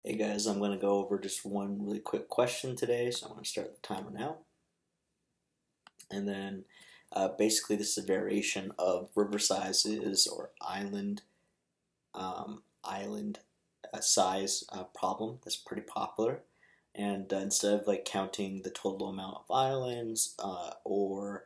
Hey guys, I'm going to go over just one really quick question today, so I'm going to start the timer now. And then basically this is a variation of river sizes or island size problem that's pretty popular. And instead of like counting the total amount of islands or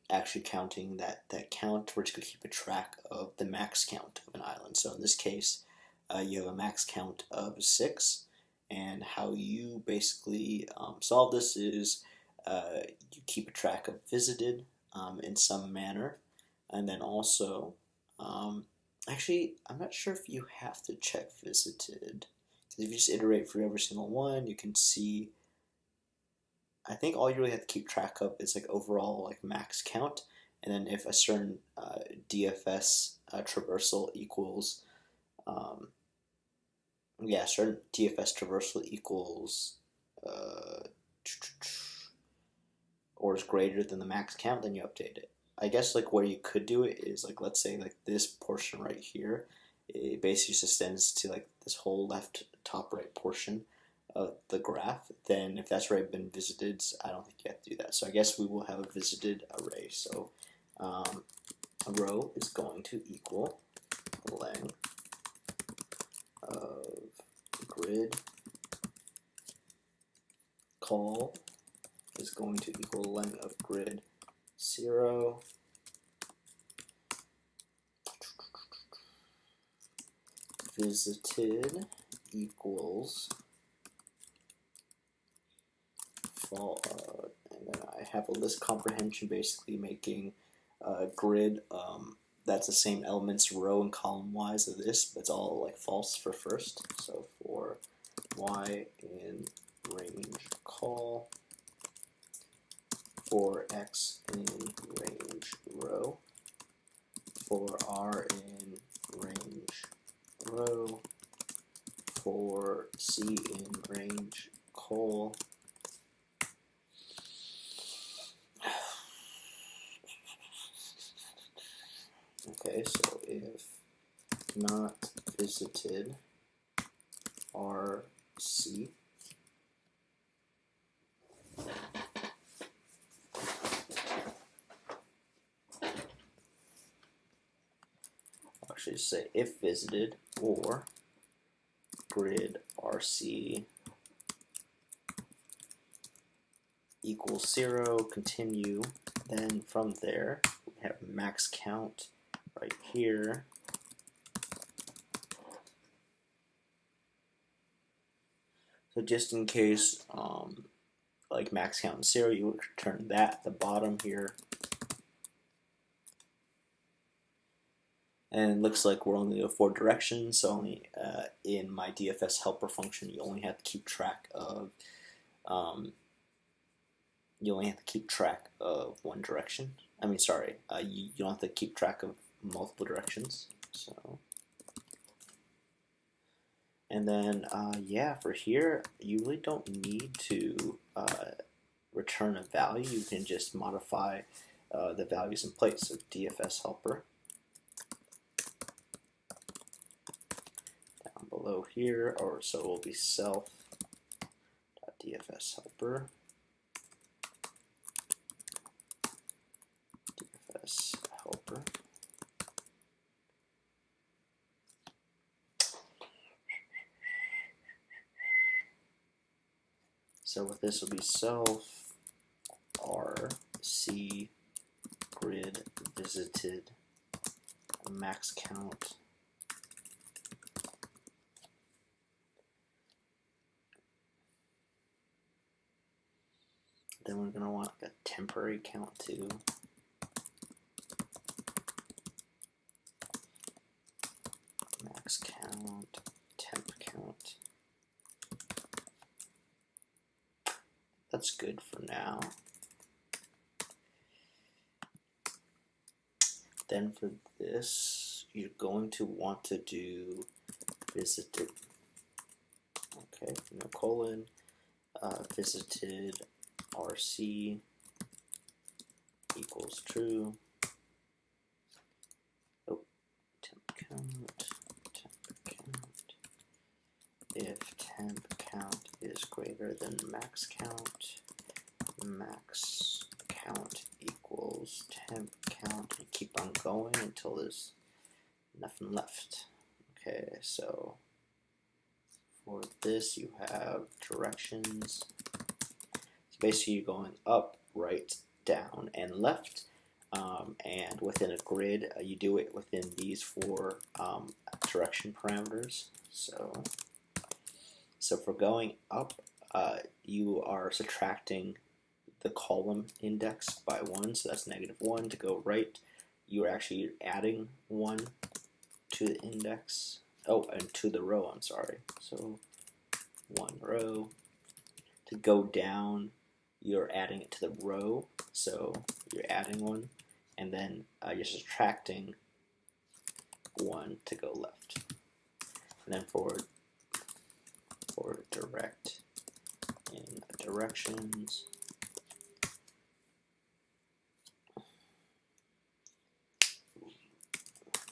actually counting that count, we're just going to keep a track of the max count of an island. So in this case, you have a max count of 6, and how you basically solve this is you keep a track of visited in some manner, and then also, um, actually, I'm not sure if you have to check visited. Because if you just iterate for every single one, you can see. I think all you really have to keep track of is like overall like max count, and then if a certain DFS traversal equals um, yeah, certain DFS traversal equals uh, or is greater than the max count, then you update it. I guess like where you could do it is like, let's say like this portion right here, it basically just extends to like this whole left top right portion of the graph. Then if that's already been visited, I don't think you have to do that. So I guess we will have a visited array. So a row is going to equal length of grid call is going to equal length of grid 0 visited equals fall, and then I have a list comprehension basically making grid that's the same elements row and column wise of this, but it's all like false for first. So for y in range call, for x in range row, for r in range row, for c in range col. Okay, so if not visited RC, I'll actually say if visited or grid RC equals 0, continue, then from there we have max count right here. So just in case like max count is 0, you would return that at the bottom here. And it looks like we're only 4 directions, so only in my DFS helper function you only have to keep track of one direction. I mean, sorry, you don't have to keep track of multiple directions. So, and then yeah, for here you really don't need to return a value. You can just modify the values in place. So DFS helper down below here, or so it will be self.dfs helper. Helper. So with this will be self RC grid visited max count then we're going to want a temporary count too. Max count, temp count. That's good for now. Then for this, you're going to want to do visited. Okay, no colon, visited RC equals true. Oh, temp count if temp count is greater than max count equals temp count, and keep on going until there's nothing left. Okay, so for this you have directions. So basically you're going up, right, down, and left. And within a grid, you do it within these four direction parameters. So for going up, you are subtracting the column index by 1, so that's -1. To go right, you're actually adding 1 to the index. Oh, and to the row, I'm sorry. So 1 row. To go down, you're adding it to the row, so you're adding 1, and then you're subtracting 1 to go left. And then for direct in directions,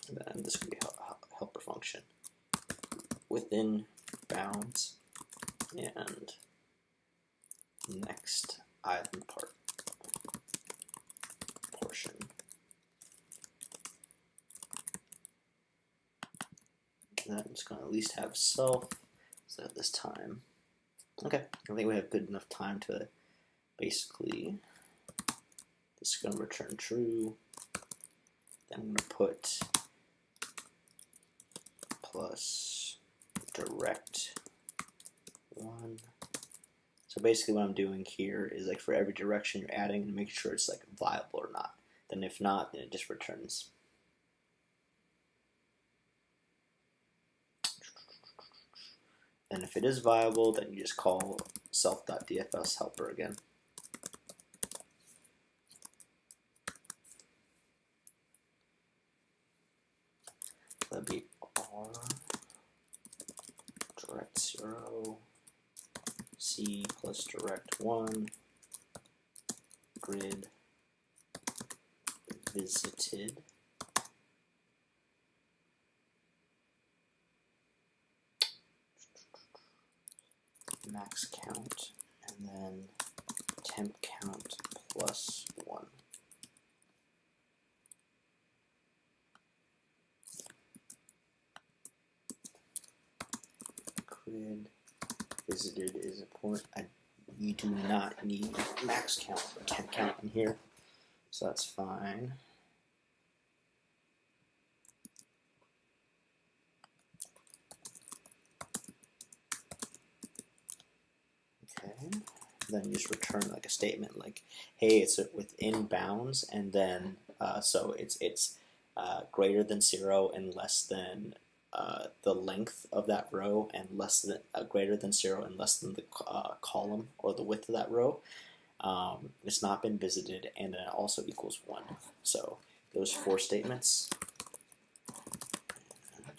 and then this could be a helper function within bounds and next island portion. And I'm just going to at least have self, so at this time. Okay, I think we have good enough time to basically, this is going to return true. Then I'm going to put plus direct 1. So basically what I'm doing here is, like, for every direction you're adding and make sure it's like viable or not. Then if not, then it just returns. And if it is viable, then you just call self.dfs helper again. That'd be R direct 0 C plus direct 1 grid visited max count, and then temp count plus 1. Grid visited is important. You do not need max count or temp count in here, so that's fine. Okay, then you just return like a statement like, hey, it's within bounds, and then so it's greater than 0 and less than the length of that row, and less than greater than 0 and less than the column or the width of that row. It's not been visited, and then it also equals 1. So those 4 statements. And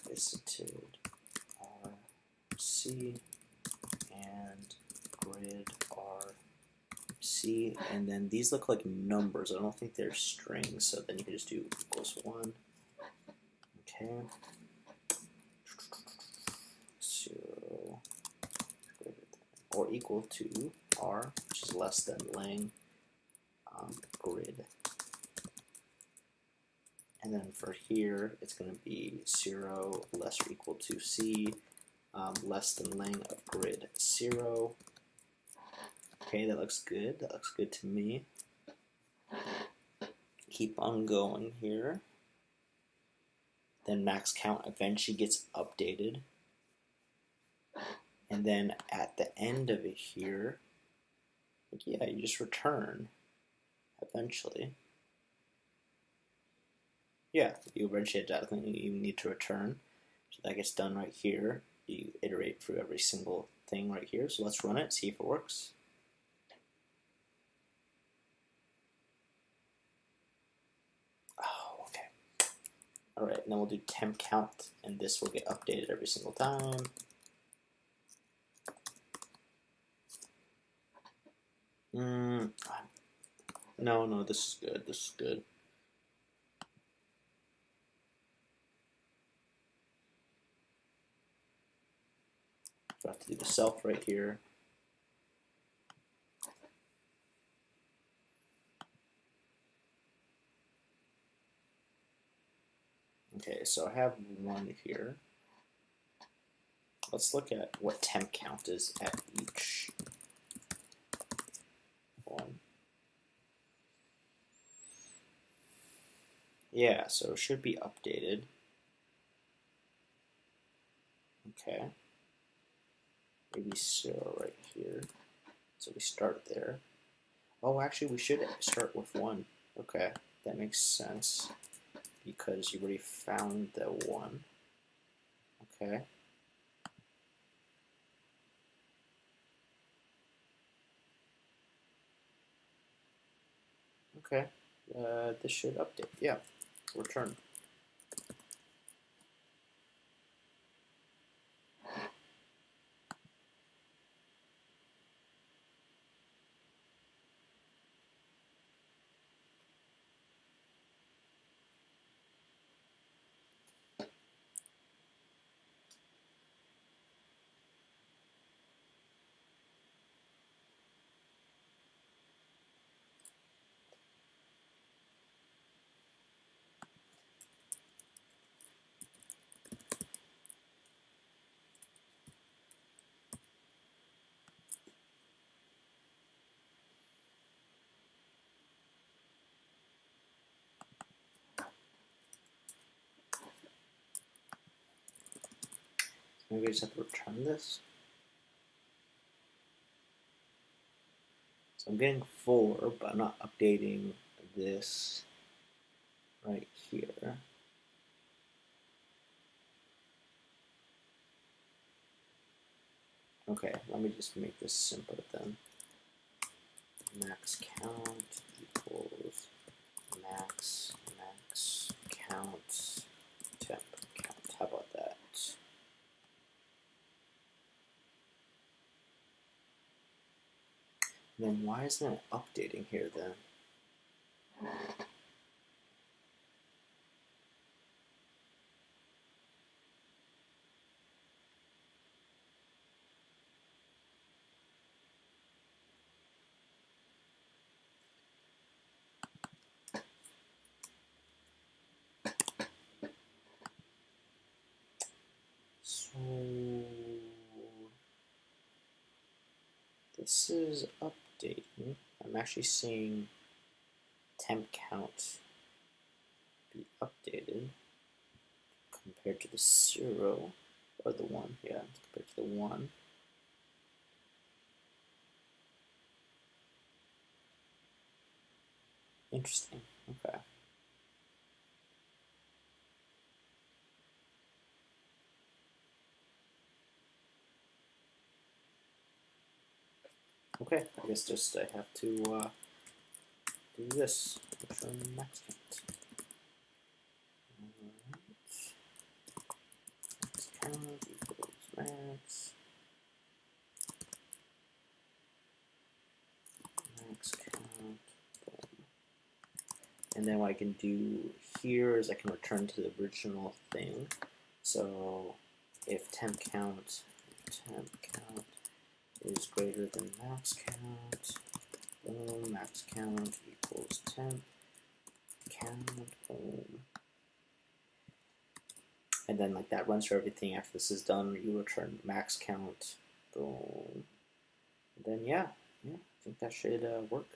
visited are C and grid are C, and then these look like numbers. I don't think they're strings, so then you can just do equals 1. Okay. So greater than or equal to R, which is less than lang grid. And then for here, it's going to be 0 less or equal to C, less than lang of grid 0. Okay, that looks good. That looks good to me. Keep on going here. Then max count eventually gets updated. And then at the end of it here, like, yeah, you just return eventually. Yeah, you eventually you need to return. So that gets done right here. You iterate through every single thing right here. So let's run it, see if it works. Oh, okay. Alright, and then we'll do temp count, and this will get updated every single time. No, this is good. This is good. So I have to do the self right here. Okay, so I have 1 here. Let's look at what temp count is at each one. Yeah, so it should be updated. Okay. Maybe 0 right here. So we start there. Oh, actually, we should start with 1. Okay, that makes sense because you already found the 1. Okay. Okay. This should update. Yeah. Return. Maybe I just have to return this. So I'm getting 4, but I'm not updating this right here. Okay, let me just make this simpler then. Max count equals max count temp count. How about that? And then why isn't it updating here then? So this is updating. I'm actually seeing temp count be updated compared to the 0 or the 1. Yeah, compared to the 1. Interesting. Okay. Okay, I guess just I have to do this. Return max count. Max count equals max. Max count. Boom. And then what I can do here is I can return to the original thing. So if temp count is greater than max count, boom, max count equals temp count, boom. And then like that runs for everything. After this is done, you return max count, boom. And then yeah, I think that should work.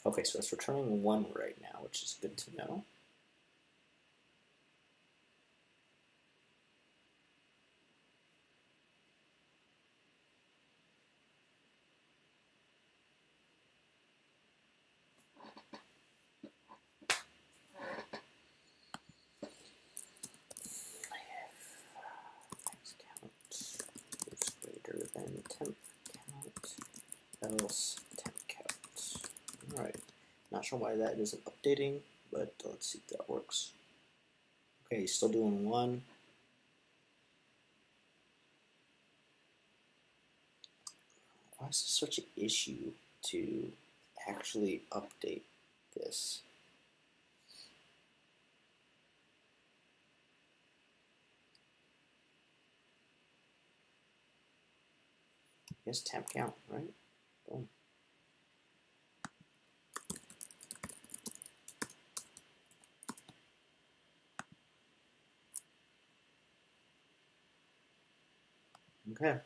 Okay, so it's returning 1 right now, which is good to know. Max count is greater than temp count, else temp count. Alright, not sure why that isn't updating, but let's see if that works. Okay, still doing 1. Why is this such an issue to actually update this? guess temp count, right? Boom. Okay.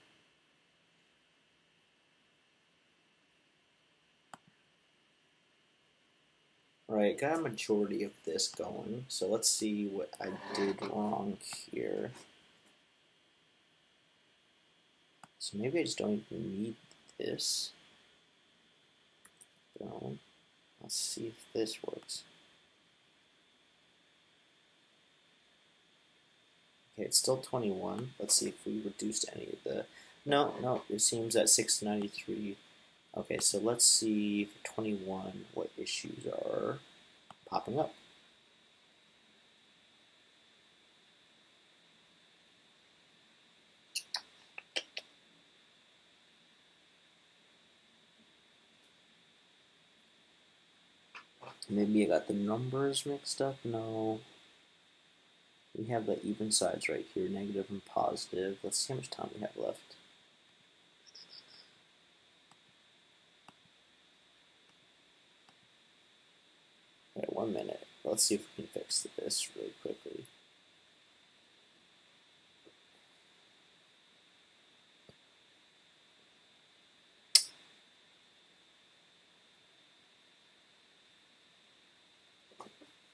Alright, got a majority of this going, so let's see what I did wrong here. So maybe I just don't even need this. Boom. Let's see if this works. Okay, it's still 21. Let's see if we reduced any of the... No, it seems at 693. Okay, so let's see for 21 what issues are popping up. Maybe I got the numbers mixed up? No. We have the even sides right here, negative and positive. Let's see how much time we have left. Alright, 1 minute. Let's see if we can fix this really quickly.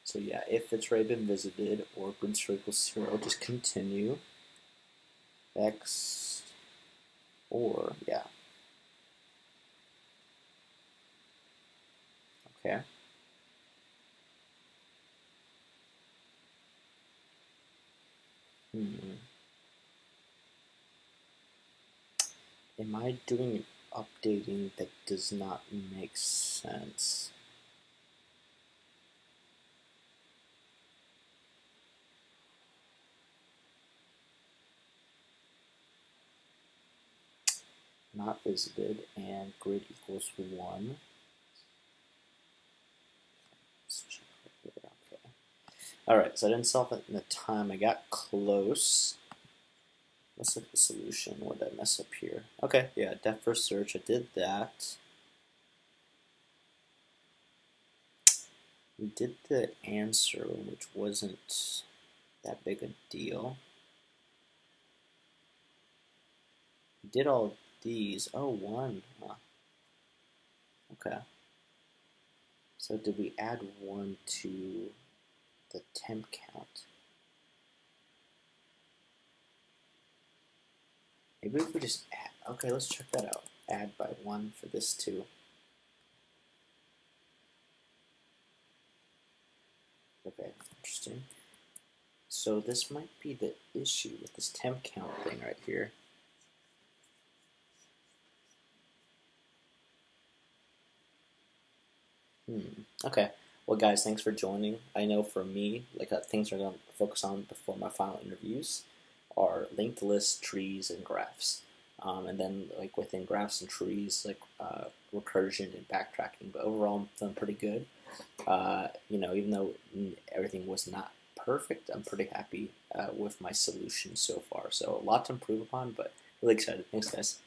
So yeah, if it's already been visited or grid circle 0, just continue. X or, yeah. Okay. Am I doing updating that does not make sense? Not visited and grid equals 1. Okay. Alright, so I didn't solve it in the time. I got close. Let's look at the solution. What did I mess up here? Okay, yeah, depth first search. I did that. We did the answer, which wasn't that big a deal. We did all these. Oh, 1. Huh. Okay. So did we add 1 to the temp count? Maybe if we just add. Okay, let's check that out. Add by 1 for this too. Okay, interesting. So this might be the issue with this temp count thing right here. Okay. Well, guys, thanks for joining. I know for me, like things I'm going to focus on before my final interviews are linked lists, trees, and graphs. And then like within graphs and trees, like recursion and backtracking. But overall, I'm feeling pretty good. Even though everything was not perfect, I'm pretty happy with my solution so far. So a lot to improve upon, but really excited. Thanks, guys.